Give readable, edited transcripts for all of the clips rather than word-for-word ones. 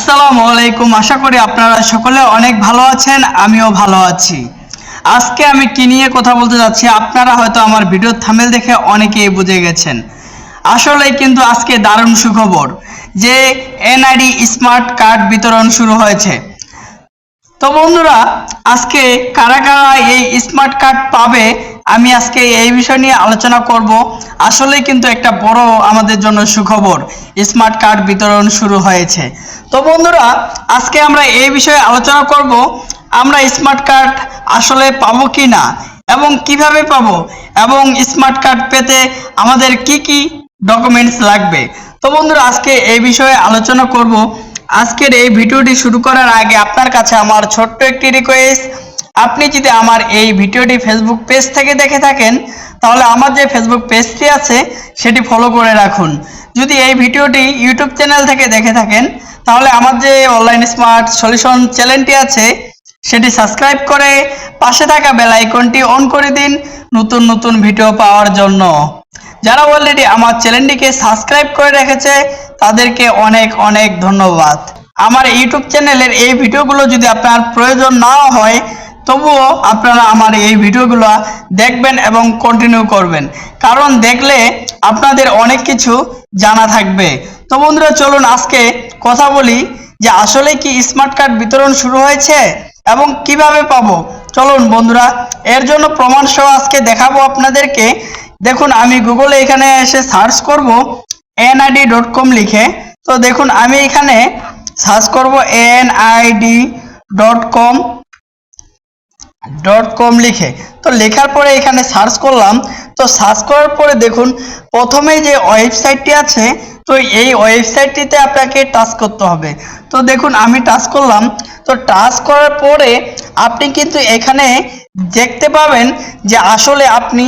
আসসালামু আলাইকুম। আশা করি আপনারা সকলে অনেক ভালো আছেন, আমিও ভালো আছি। আজকে আমি কি নিয়ে কথা বলতে যাচ্ছি আপনারা হয়তো আমার ভিডিও থাম্বনেল দেখে অনেকেই বুঝে গেছেন। আসলে কিন্তু আজকে দারুণ সুখবর যে এনআইডি স্মার্ট কার্ড বিতরণ শুরু হয়েছে। তো বন্ধুরা, আজকে কারা কারা এই স্মার্ট কার্ড পাবে আমি আজকে এই বিষয় নিয়ে আলোচনা করব। আসলে কিন্তু একটা বড় আমাদের জন্য সুখবর, স্মার্ট কার্ড বিতরণ শুরু হয়েছে। তো বন্ধুরা, আজকে আমরা এই বিষয়ে আলোচনা করব আমরা স্মার্ট কার্ড আসলে পাবো কি না এবং কিভাবে পাবো, এবং স্মার্ট কার্ড পেতে আমাদের কি কি ডকুমেন্টস লাগবে। তো বন্ধুরা, আজকে এই বিষয়ে আলোচনা করব। আজকের এই ভিডিওটি শুরু করার আগে আপনার কাছে আমার ছোট্ট একটি রিকোয়েস্ট, আপনি যদি আমার এই ভিডিওটি ফেসবুক পেজ থেকে দেখে থাকেন তাহলে আমার যে ফেসবুক পেজটি আছে সেটি ফলো করে রাখুন। যদি এই ভিডিওটি ইউটিউব চ্যানেল থেকে দেখে থাকেন তাহলে আমার যে অনলাইন স্মার্ট সলিউশন চ্যানেলটি আছে সেটি সাবস্ক্রাইব করে পাশে থাকা বেল আইকনটি অন করে দিন নতুন নতুন ভিডিও পাওয়ার জন্য। যারা অলরেডি আমার চ্যানেলটিকে সাবস্ক্রাইব করে রেখেছে তাদেরকে অনেক অনেক ধন্যবাদ। আমার ইউটিউব চ্যানেলের এই ভিডিওগুলো যদি আপনার প্রয়োজন না হয় তবুও আপনারা আমার এই ভিডিওগুলো দেখবেন এবং কন্টিনিউ করবেন, কারণ দেখলে আপনাদের অনেক কিছু জানা থাকবে। তো বন্ধুরা, চলুন আজকে কথা বলি যে আসলে কি স্মার্ট কার্ড বিতরণ শুরু হয়েছে এবং কিভাবে পাবো। চলুন বন্ধুরা, এর জন্য প্রমাণ সহ আজকে দেখাবো আপনাদেরকে। দেখুন, আমি গুগলে এখানে এসে সার্চ করব nid.com লিখে। তো দেখুন, আমি এখানে সার্চ করব nid.com লিখে। তো লেখার পরে এখানে সার্চ করলাম। তো সার্চ করার পরে দেখুন প্রথমে যে ওয়েবসাইটটি আছে, তো এই ওয়েবসাইটটিতে আপনাকে টাচ করতে হবে। তো দেখুন আমি টাচ করলাম। তো টাচ করার পরে আপনি কিন্তু এখানে দেখতে পাবেন যে আসলে আপনি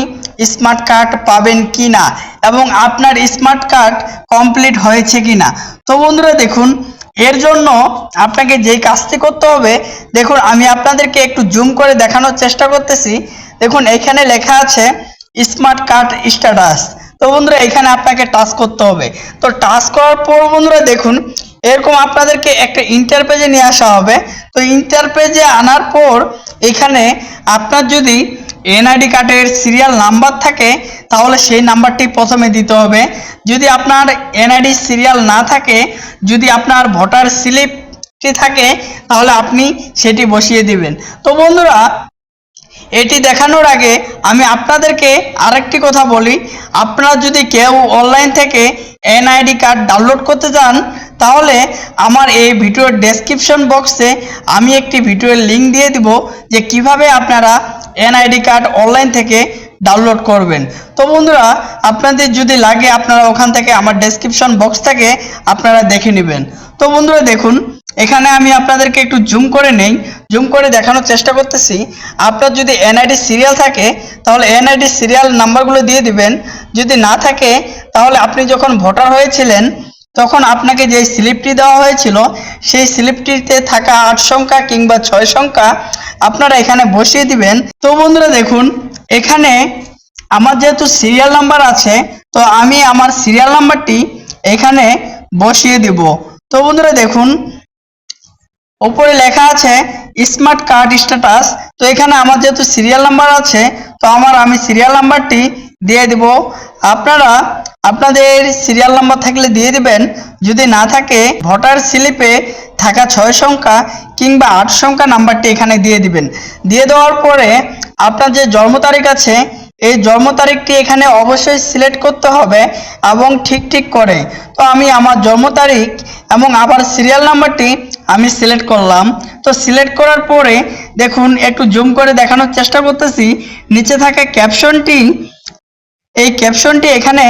স্মার্ট কার্ড পাবেন কি না এবং আপনার স্মার্ট কার্ড কমপ্লিট হয়েছে কি না। তো বন্ধুরা দেখুন, এর জন্য আপনাকে যেই কাজটি করতে হবে, দেখুন আমি আপনাদেরকে একটু জুম করে দেখানোর চেষ্টা করতেছি। দেখুন এখানে লেখা আছে স্মার্ট কার্ড স্ট্যাটাস। তো বন্ধুরা এখানে আপনাকে টাচ করতে হবে। তো টাচ করার পর বন্ধুরা দেখুন এরকম আপনাদেরকে একটা ইন্টার পেজে নিয়ে আসা হবে। তো ইন্টার পেজে আনার পর এখানে আপনার যদি এনআইডি কার্ডের সিরিয়াল নাম্বার থাকে তাহলে সেই নাম্বারটি প্রথমে দিতে হবে। যদি আপনার এনআইডি সিরিয়াল না থাকে, যদি আপনার ভোটার স্লিপটি থাকে তাহলে আপনি সেটি বসিয়ে দিবেন। তো বন্ধুরা, এটি দেখানোর আগে আমি আপনাদেরকে আরেকটি কথা বলি, আপনারা যদি কেউ অনলাইন থেকে এনআইডি কার্ড ডাউনলোড করতে চান তাহলে আমার এই ভিডিওর ডেসক্রিপশন বক্সে আমি একটি ভিডিওর লিঙ্ক দিয়ে দিব যে কিভাবে আপনারা এনআইডি কার্ড অনলাইন থেকে ডাউনলোড করবেন। তো বন্ধুরা, আপনাদের যদি লাগে আপনারা ওখান থেকে আমার ডেসক্রিপশন বক্স থেকে আপনারা দেখে নেবেন। তো বন্ধুরা দেখুন, এখানে আমি আপনাদেরকে একটু জুম করে নেই, জুম করে দেখানোর চেষ্টা করতেছি। আপনার যদি এনআইডি সিরিয়াল থাকে তাহলে এনআইডি সিরিয়াল নাম্বারগুলো দিয়ে দিবেন। যদি না থাকে তাহলে আপনি যখন ভোটার হয়েছিলেন তখন আপনাকে যে স্লিপটি দেওয়া হয়েছিল সেই স্লিপটিতে থাকা 8 সংখ্যা কিংবা 6 সংখ্যা আপনারা এখানে বসিয়ে দিবেন। তো বন্ধুরা দেখুন, এখানে আমার যেহেতু সিরিয়াল নাম্বার আছে তো আমি আমার সিরিয়াল নাম্বারটি এখানে বসিয়ে দিব। তো বন্ধুরা দেখুন উপরে লেখা আছে স্মার্ট কার্ড স্ট্যাটাস। তো এখানে আমার যেহেতু সিরিয়াল নাম্বার আছে তো আমি সিরিয়াল নাম্বারটি দিয়ে দিব। আপনারা আপনাদের সিরিয়াল নাম্বার থাকলে দিয়ে দিবেন, যদি না থাকে ভোটার স্লিপে থাকা 6 সংখ্যা কিংবা 8 সংখ্যা নাম্বারটি এখানে দিয়ে দিবেন। দিয়ে দেওয়ার পরে আপনার যে জন্ম তারিখ আছে এই জন্ম তারিখটি এখানে অবশ্যই সিলেক্ট করতে হবে এবং ঠিক করে। তো আমি আমার জন্ম তারিখ এবং আবার সিরিয়াল নাম্বারটি আমি সিলেক্ট করলাম। তো সিলেক্ট করার পরে দেখুন একটু জুম করে দেখানোর চেষ্টা করতেছি, নিচে থাকা ক্যাপশনটি, এই ক্যাপশনটি এখানে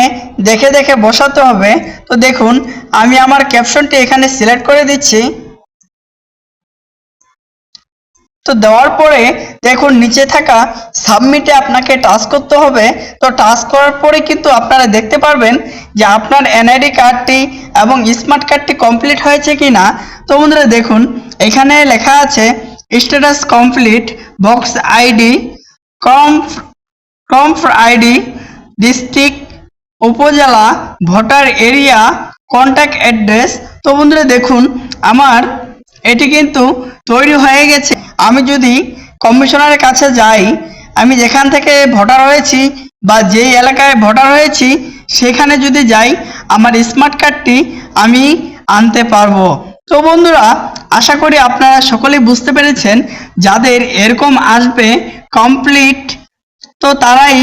দেখে দেখে বসাতে হবে। তো দেখুন আমি আমার ক্যাপশনটি এখানে সিলেক্ট করে দিচ্ছি। তো দেওয়ার পরে দেখুন নিচে থাকা সাবমিটে আপনাকে টাচ করতে হবে। তো টাচ করার পরে কিন্তু আপনারা দেখতে পারবেন যে আপনার এনআইডি কার্ডটি এবং স্মার্ট কার্ডটি কমপ্লিট হয়েছে কি না। তো বন্ধুরা দেখুন এখানে লেখা আছে status complete, box ID, comp ID, district, উপজেলা, ভোটার এরিয়া, কন্ট্যাক্ট অ্যাড্রেস। তো বন্ধুরা দেখুন আমার এটি কিন্তু তৈরি হয়ে গেছে। আমি যদি কমিশনারের কাছে যাই, আমি যেখান থেকে ভোটার হয়েছি বা যেই এলাকায় ভোটার হয়েছি সেখানে যদি যাই, আমার স্মার্ট কার্ডটি আমি আনতে পারবো। তো বন্ধুরা, আশা করি আপনারা সকলেই বুঝতে পেরেছেন, যাদের এরকম আসবে কমপ্লিট, তো তারাই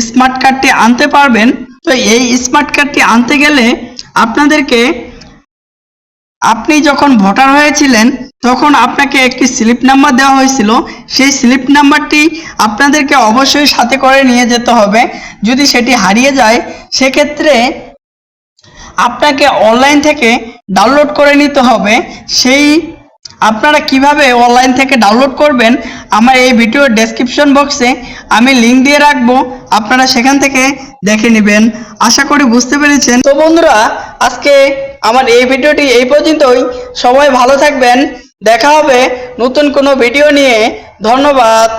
স্মার্ট কার্ডটি আনতে পারবেন। তো এই স্মার্ট কার্ডটি আনতে গেলে আপনাদেরকে, আপনি যখন ভোটার হয়েছিলেন তখন আপনাকে একটি স্লিপ নাম্বার দেওয়া হয়েছিল, সেই স্লিপ নাম্বারটি আপনাদেরকে অবশ্যই সাথে করে নিয়ে যেতে হবে। যদি সেটি হারিয়ে যায় সেক্ষেত্রে আপনাকে অনলাইন থেকে ডাউনলোড করে নিতে হবে। সেই আপনারা কিভাবে অনলাইন থেকে ডাউনলোড করবেন, আমার এই ভিডিওর ডেসক্রিপশন বক্সে আমি লিংক দিয়ে রাখবো, আপনারা সেখান থেকে দেখে নেবেন। আশা করি বুঝতে পেরেছেন। তো বন্ধুরা, আজকে আমার এই ভিডিওটি এই পর্যন্তই। সবাই ভালো থাকবেন, দেখা হবে নতুন কোনো ভিডিও নিয়ে। ধন্যবাদ।